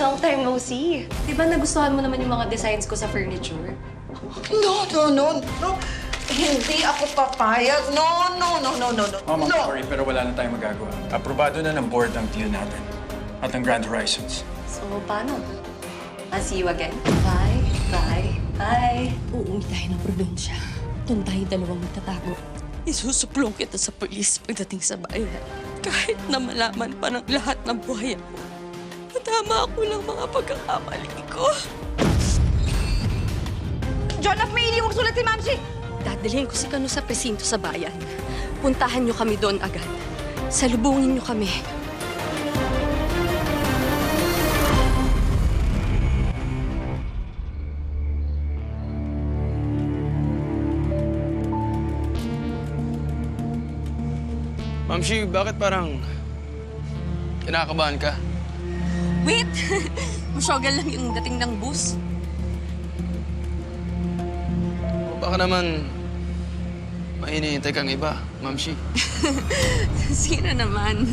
Long time no see. Di ba nagustuhan mo naman yung mga designs ko sa furniture? No. Hindi ako papayag. No. Oh, Ma'am, sorry, pero wala na tayong magagawa. Aprobado na ng board ang deal natin at ang Grand Horizons. So, paano? I'll see you again. Bye. Uuwi tayo ng probinsya. Doon tayo dalawang magtatago. Isusuplong kita sa polis pagdating sa bayan. Kahit na malaman pa ng lahat ng buhay ako. Matama ako lang mga pagkakamali ko. John F. May iniwag sulat si Mamsi! Dadalhin ko si Kano sa presinto sa bayan. Puntahan niyo kami doon agad. Salubungin niyo kami. Mamshi, bakit parang kinakabahan ka? Wait! Masyogal lang yung dating ng bus. O baka naman may hinihintay kang iba, Mamshi. Sino naman?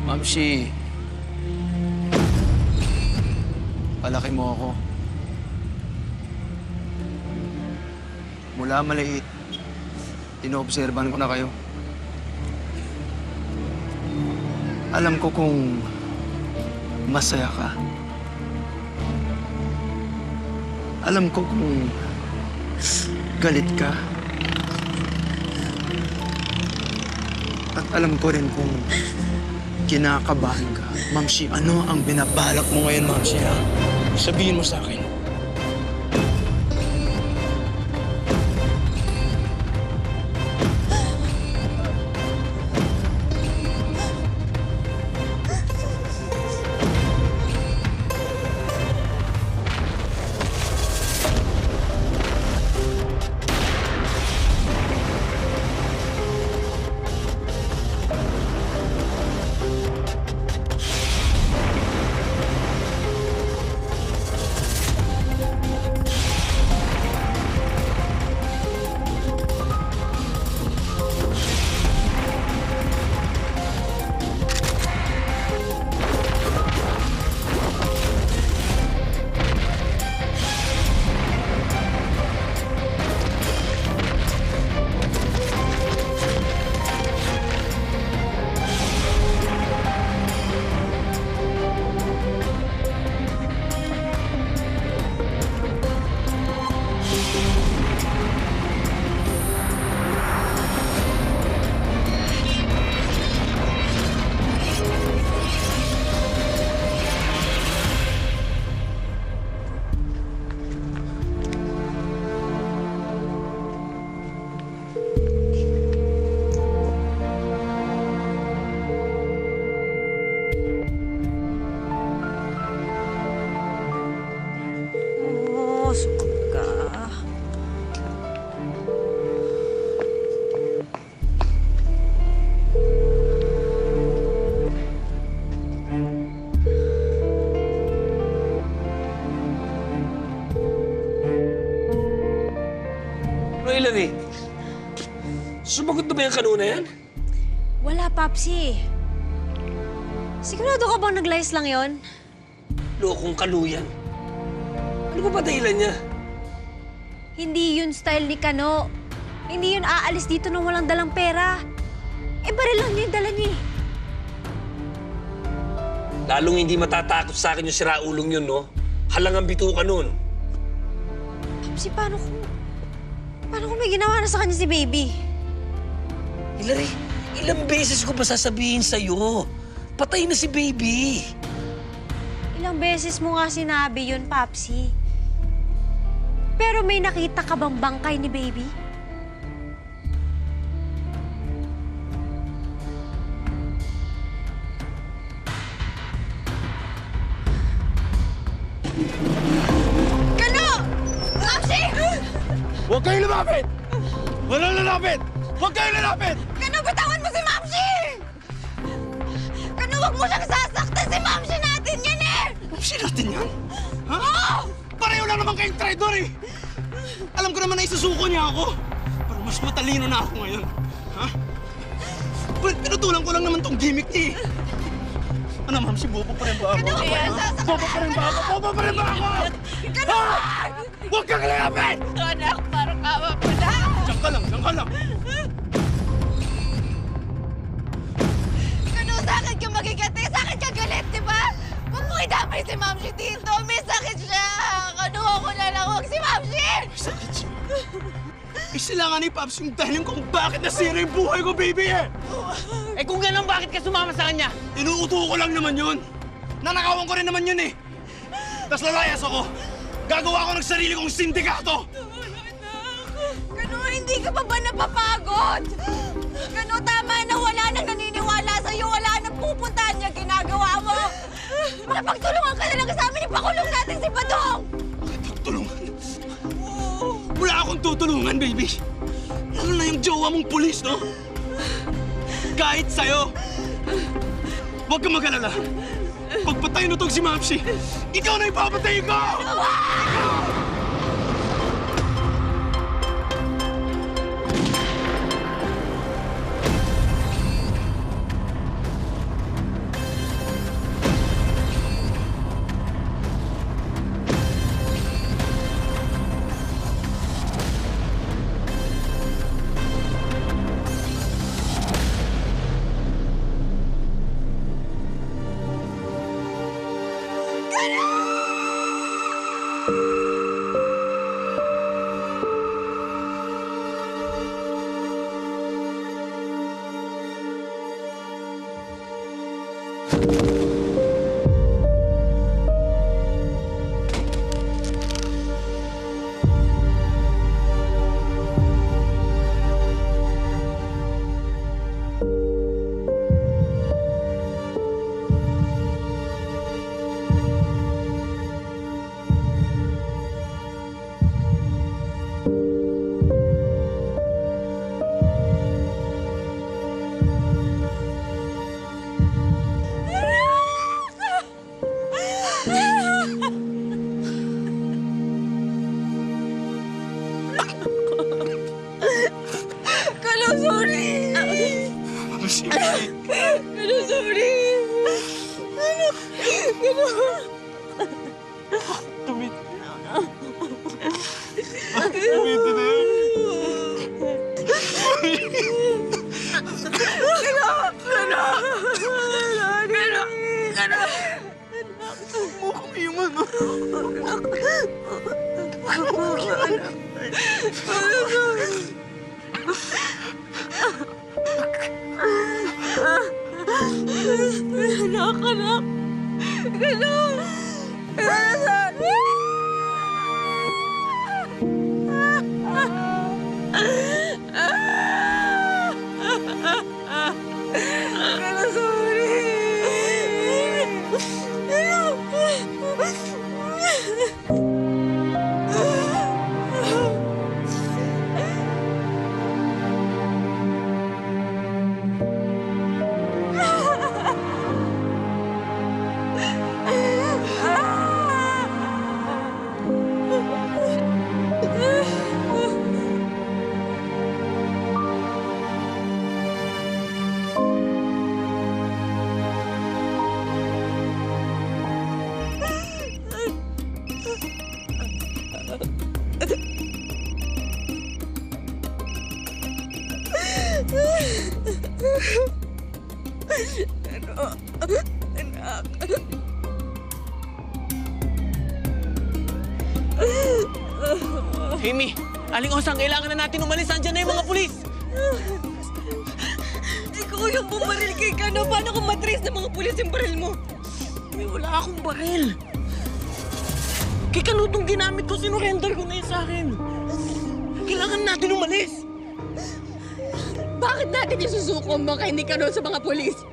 Mamshi, palaki mo ako. Mula maliit, inoobserbahan ko na kayo. Alam ko kung masaya ka. Alam ko kung galit ka. At alam ko rin kung kinakabahan ka. Mamshi, ano ang binabalak mo ngayon, Mamshi, ha? Sabihin mo sa akin. Hilary, sumagot na ba yung kanuna yan? Wala, Papsi. Sigurado ka bang naglayas lang yon? Lokong kaluyan. Ano ba dahilan niya? Hindi yun style ni Kano. Hindi yun aalis dito nang walang dalang pera. Baril lang niya yung dala niya. Lalong hindi matatakot sa akin yung siraulong yun, no? Halangang bituka nun. Papsi, paano kung may ginawa na sa kanya si Baby? Hilary, ilang beses ko ba sasabihin sa'yo? Patay na si Baby. Ilang beses mo nga sinabi yun, Papsi. Pero may nakita ka bang bangkay ni Baby? Kano! Papsi! Huwag kayo lumapit! Walang lalapit! Huwag kayo lalapit! Kano, bitawan mo si Mamsi! Kano, wag mo siyang sasaktan! Si Mamsi natin yan eh! Mamshi natin yan? Ha? Pareho lang naman kayong traidor eh! Alam ko naman na isusuko niya ako. Pero Mas matalino na ako ngayon. Ha? Tinutulan ko lang naman tong gimmick niya eh. Ano, ma'am? Si Bobo pa rin ba ako? Bobo pa rin ba ako? Bobo pa rin ba ako? Ah! Huwag kang layapin! Anak, parang kawa pa na! Diyan ka lang, diyan ka lang. Kano, sa akin ka magigati? Sa akin ka galit, di ba? Huwag mo idamay si Mamsi dito. May sakit siya. Kano, ako na lang. Huwag si Mamsi! Sakit siya. Eh, sila nga ni Pops yung dahilan kung bakit nasira yung buhay ko, baby eh! Eh kung gano'n, bakit ka sumama sa kanya? Inuuto ko lang naman yun. Nanakawan ko rin naman yun eh. Tapos lalayas ako. Gagawa ko ng sarili kong sindikato. Kano, hindi ka pa ba napapagod? Kano, tama na. Wala nang naniniwala sa'yo. Wala nang pupuntahan niya ginagawa mo. Makipagtulungan ka na lang sa amin. Ipakulong natin si Badong! Tulungan. Wala akong tutulungan, baby. Lalo na yung jowa mong pulis, no? Kahit sa'yo. Huwag kang mag-alala. Pagpatay na tong si Mamsi, ikaw na ipapatay ko! Kano, sorry! Mamsi, Kano, sorry! Kano! Tumiti na yun. Huwag mo kong iwan, no? Anak! Kano! Kano, Amy, Aling Osang, kailangan na natin umalis. Andiyan na yung mga pulis. Ikaw yung bumaril kay Kano. Paano kung matrace ng mga pulis yung baril mo? May wala akong baril. Kay Kano itong ginamit ko, sinurrender ko na yun sa akin. Kailangan natin umalis. Bakit natin isusuko mo kay ni Kano sa mga pulis?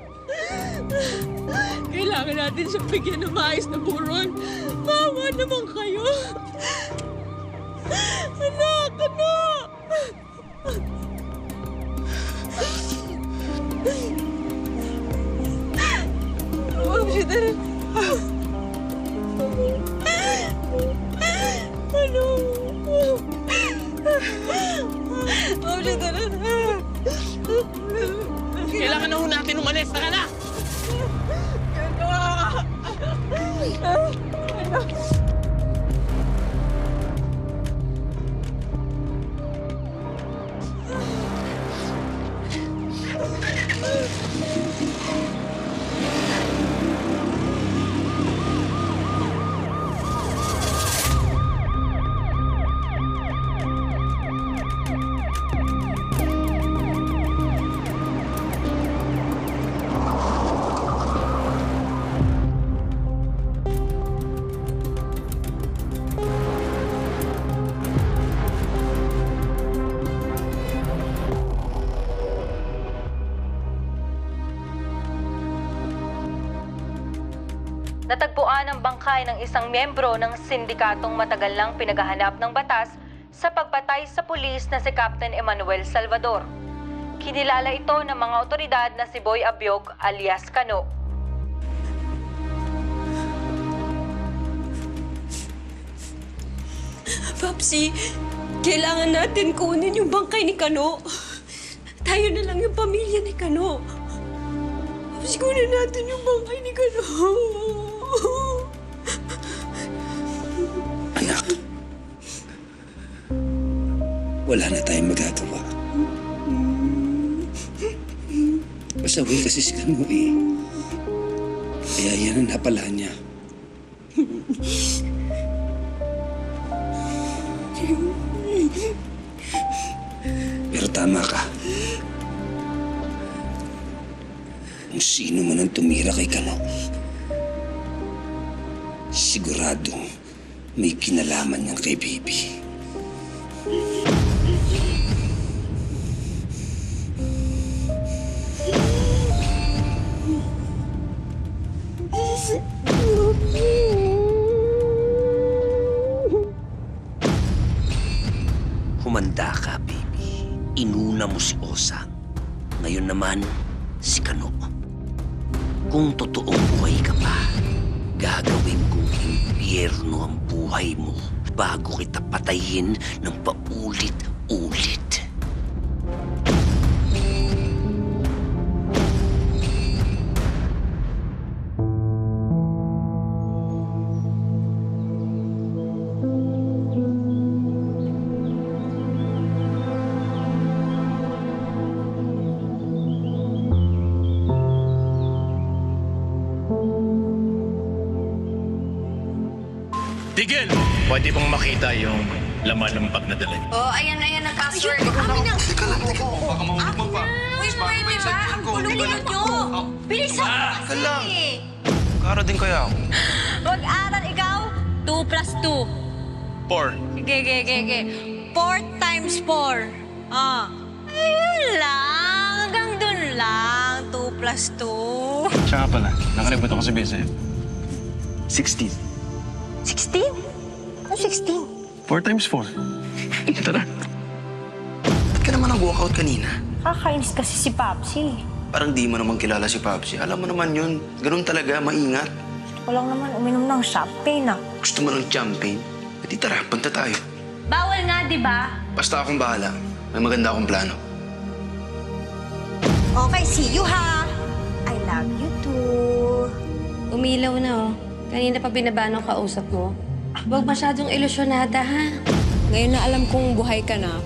Kailangan natin siyang bigyan ng maayos na buron. Maawa naman kayo. Anak! Anak! Mamsi, tara. Ano? Tara na. Kailangan na ho natin umalis. Tara na! Natagpuan ang bangkay ng isang miyembro ng sindikatong matagal nang pinaghahanap ng batas sa pagpatay sa pulis na si Captain Emmanuel Salvador. Kinilala ito ng mga otoridad na si Boy Abiog alias Kano. Papsi, kailangan natin kunin yung bangkay ni Kano. Tayo na lang yung pamilya ni Kano. Papsi, kunin natin yung bangkay ni Kano. Anak, wala na tayong magagawa. Pasaway kasi si Kano eh. Kaya yan ang napala niya. Pero tama ka. Kung sino man ang tumira kay Kano, siguradong may kinalaman niyang kay Baby. Humanda ka, Baby. Inuna mo si Osang. Ngayon naman, si Kano. Kung totoong buhay ka pa, gagawin kong impyerno ang buhay mo bago kita patayin ng paulit-ulit. Tigil! Pwede bang makita yung laman ng bag na dala niyo? Oh, ayan ang password. Teka lang. Baka mahulog pa. Uy, pwede ba? Ang gulo-gulo nyo. Bilisan mo kasi. Kara din kaya ako. Mag-aral ikaw, 2 plus 2. 4. Gege. 4 times 4. Ah. Ayun lang. Hanggang dun lang. 2 plus 2. Siya nga pala, nakalimutan ko sabihin sa'yo. 16. 16? Ano 16? 4 times 4. Tara. Ba't ka naman nag-walkout kanina? Kakainis kasi si Papsi. Parang di mo naman kilala si Papsi. Alam mo naman yun. Ganun talaga, maingat. Gusto ko lang naman uminom ng champagne ah. Gusto mo ng champagne? E di tara, punta tayo. Bawal nga, di ba? Basta akong bahala. May maganda akong plano. Okay, see you ha. I love you too. Umilaw na oh. Kanina pa binaba ng kausap mo. Huwag masyadong ilusyonada, ha? Ngayon na alam kong buhay ka na,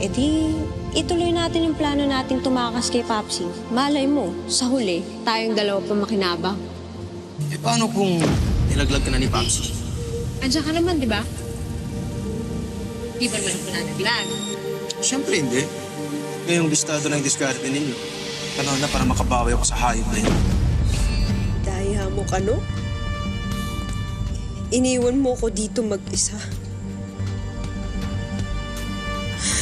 edi ituloy natin yung plano nating tumakas kay Papsi. Malay mo, sa huli, tayong dalawa pa makinabang. Eh paano kung nilaglag ka na ni Papsi? Andiyan ka naman, di ba? Di ba naman ako nanaglag? Siyempre hindi. Ngayong listado ng diskarte ninyo. Panahon na para makabawi ako sa hayop na yun. Daya mo ka, no? Iniwan mo ko dito mag-isa.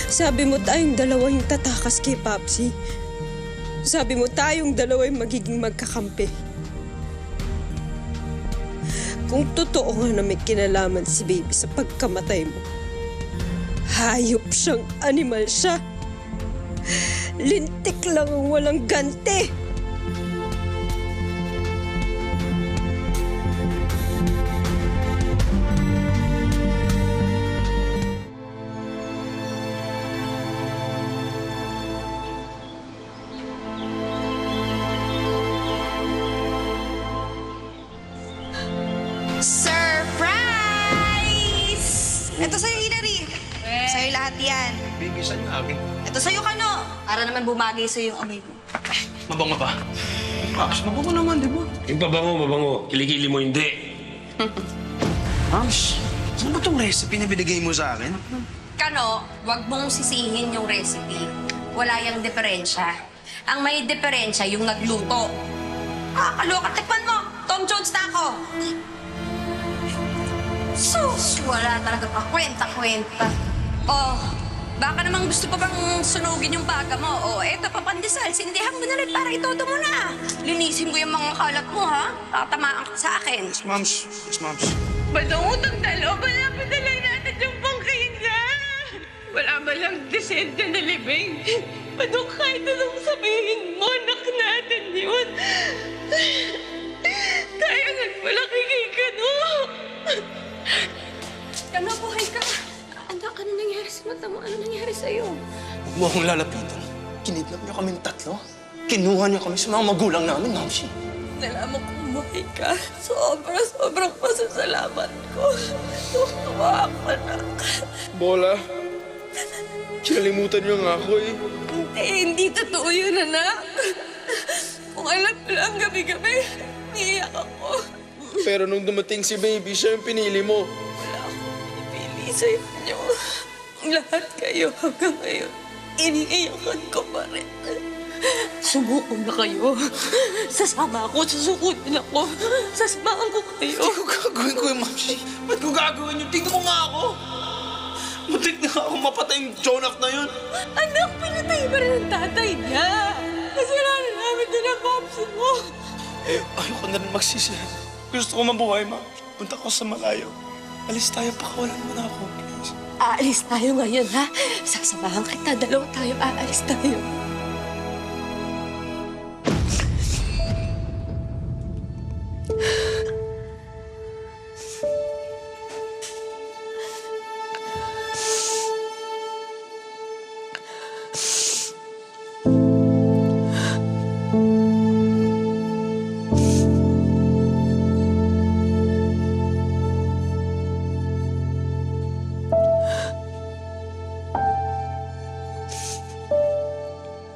Sabi mo tayong dalawa yung tatakas kay Papsi. Sabi mo tayong dalawa yung magiging magkakampi. Kung totoo nga na may kinalaman si Baby sa pagkamatay mo, hayop siyang animal siya. Lintik lang ang walang ganti. lahat yan. Baby, saan yung akin? Ito sa'yo, Kano. Para naman bumagay sa'yo yung amoy mo. Mabango ba? Mams, mabango naman, di ba? Yung mabango. Kilikili mo hindi. Mams, saan ba itong recipe na binigay mo sa akin? Kano, wag mong sisihin yung recipe. Wala yung diferensya. Ang may diferensya yung nagluto. Kaloka, tikman mo! Tom Jones na ako! Sus, wala talaga pa kwenta-kwenta. Oh, baka namang gusto pa bang sunugin yung baga mo. Oh, eto pa pandesal, sindihan mo na rin para itodo mo na. Linisin ko yung mga kalat mo, ha? Tatamaan ka sa akin. Yes, Mams. Yes, Mams. Madungutang dalaw, wala pa lang natin yung pangkina. Wala ba lang desente na libing? Padung kahit anong sabihin mo, anak natin yun. Tayo nagmalaki kay Kano. Kano, buhay ka. Anak, ano nangyari sa mata mo? Ano nangyari sa'yo? Huwag mo akong lalapitan. Kinidnap niyo kaming tatlo. Kinuha niyo kami sa mga magulang namin, Mamsi. Nalaman ko buhay ka. Sobrang pasasalamat ko. Tuwa ako, anak. Bola, kinalimutan niyo nga ako eh. Hindi totoo yun, anak. Kung alam mo lang, gabi-gabi, niiyak ako. Pero nung dumating si Baby, siya yung pinili mo. Wala akong pinipili sa inyo. Lahat kayo hanggang ngayon, iniiyakan ko pa rin. Sumuko na kayo. Sasama ako, susukutin ako. Sasamahan ko kayo. Hindi ko gagawin ko yung Mamsi. Ba't ko gagawin yun? Tingnan mo nga ako. Muntik na ako mapatay yung Jonah na yun. Anak, pinatay pa rin ang tatay niya. Kasalanan namin din ang papsi mo. Eh, ayoko na rin magsisi. Gusto ko mabuhay, Ma. Punta ko sa malayo. Alis tayo, pakawalan mo na ako, please. Aalis tayo ngayon, ha? Sasamahan kita. Dalawa tayo. Aalis tayo.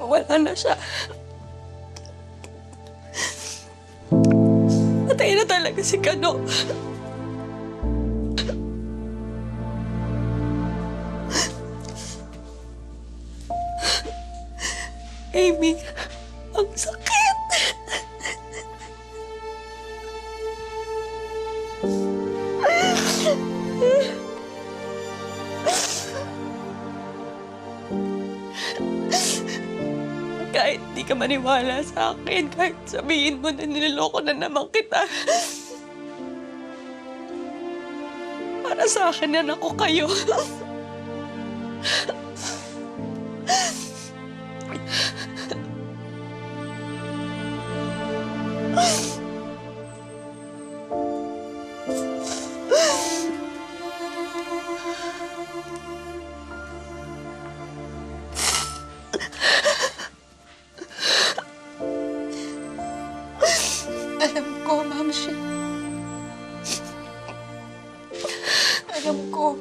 Wala na siya. Patay na talaga si Kano. Amy, ang sakit. Kahit di ka maniwala sa akin, kahit sabihin mo na niloloko na naman kita. Para sa akin, anak ko kayo. Alam ko, Mamsi. Alam ko.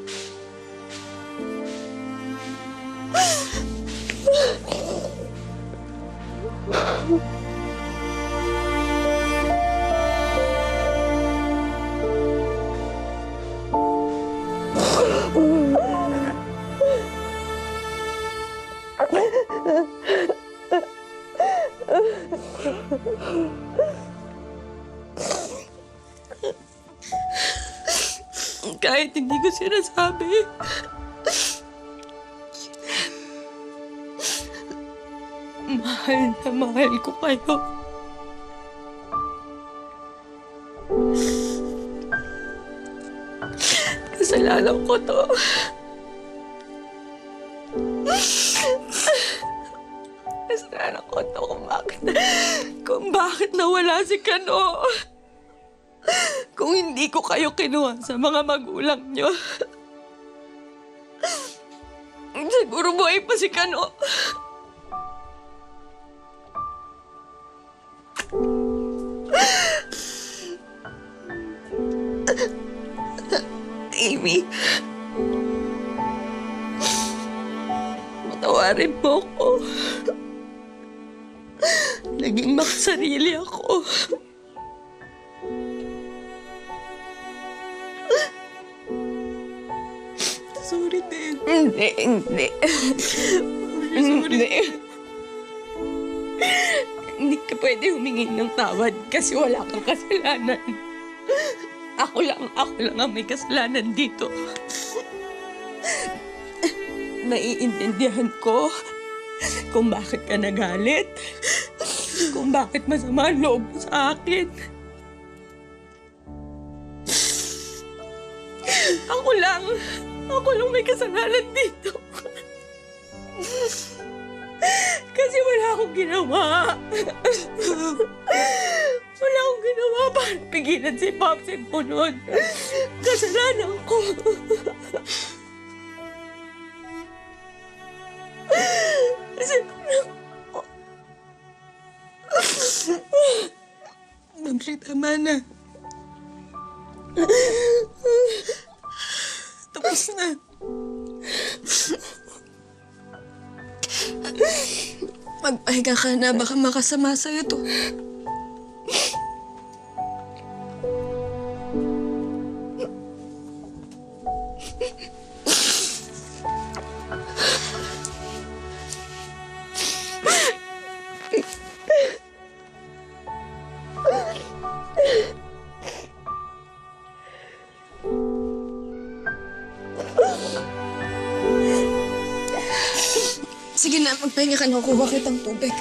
Kahit hindi ko sinasabi. Mahal na mahal ko kayo. Kasalanan ko to. Kasalanan ko to kung bakit nawala si Kano. Kung hindi ko kayo kinuha sa mga magulang nyo. Siguro buhay pa si Kano. Amy. Patawarin mo ko. Naging makasarili ako. Sorry, din. Hindi. Sorry. Hindi ka pwede humingi ng tawad kasi wala kang kasalanan. Ako lang ang may kasalanan dito. Naiintindihan ko kung bakit ka nagalit, kung bakit masama ang loob mo sa akin. Ako lang may kasalanan dito. Kasi wala akong ginawa. Wala akong ginawa para pigilan si Popsik mo nun. Kasalanan ko. Mamsi, tama na. Tapos na. Magpahinga ka na, baka makasama sa'yo to. Sige na, magpahinga ka na. Kuha kitang tubig.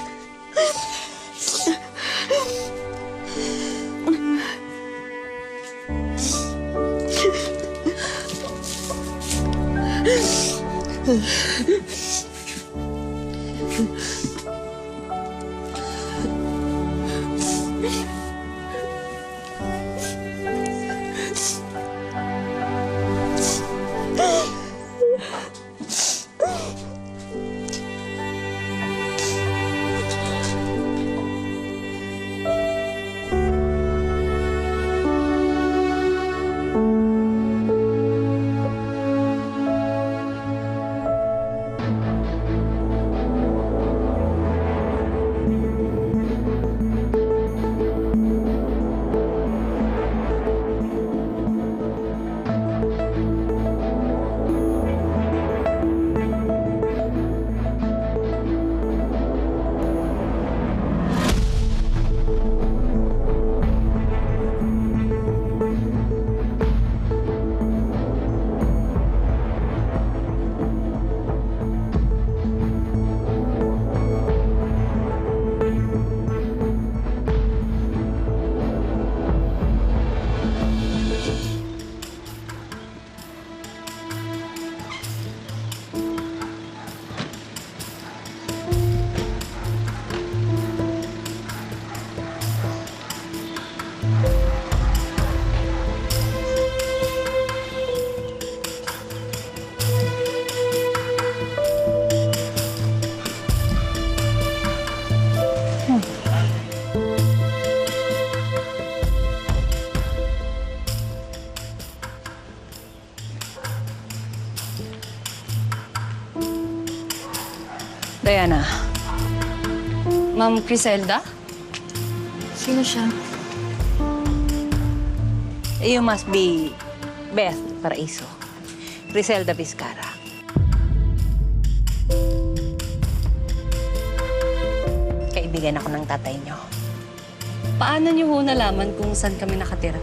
Diana. Ma'am Criselda? Sino siya? You must be Beth Paraiso. Griselda Vizcara. Kaibigan ako ng tatay niyo. Paano niyo ho nalaman kung saan kami nakatira?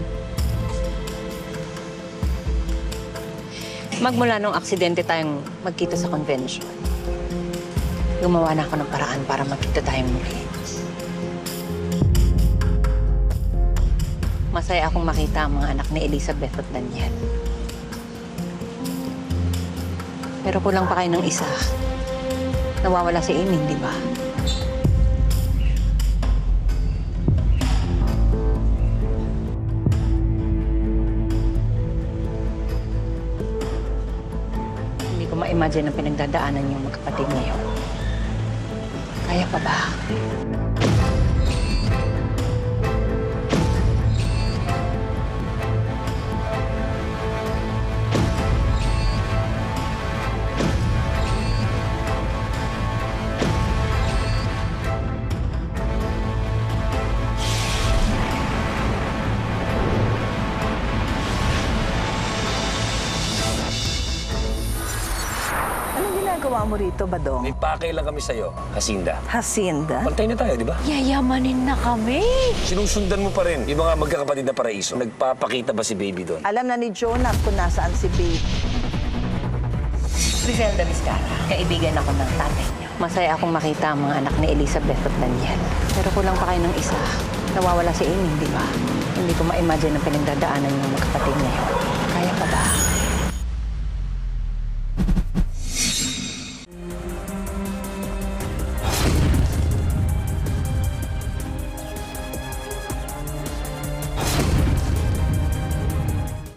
Magmula nung aksidente tayong magkita sa convention, gumawa na ako ng paraan para magkita tayong muli. Masaya akong makita ang mga anak ni Elizabeth at Daniel. Pero kulang pa kayo ng isa. Nawawala si Amy, di ba? Hindi ko ma-imagine ang pinagdadaanan niyong magkapatid ngayon. Kaya pa ba? mo rito, Badong? May pakay lang kami sa'yo, Jacinda. Hacienda? Pantay na tayo, di ba? Yayamanin na kami. Sinusundan mo pa rin yung mga magkakapatid na paraiso. Nagpapakita ba si Baby doon? Alam na ni Jonah kung nasaan si Babe. Griselda Vizcarra, kaibigan ako ng tatay niyo. Masaya akong makita ang mga anak ni Elizabeth at Daniel. Pero kulang pa kayo ng isa. Nawawala si Amy, di ba? Hindi ko ma-imagine ang pinagdadaanan ng magkapatid niyo. Kaya pa ba?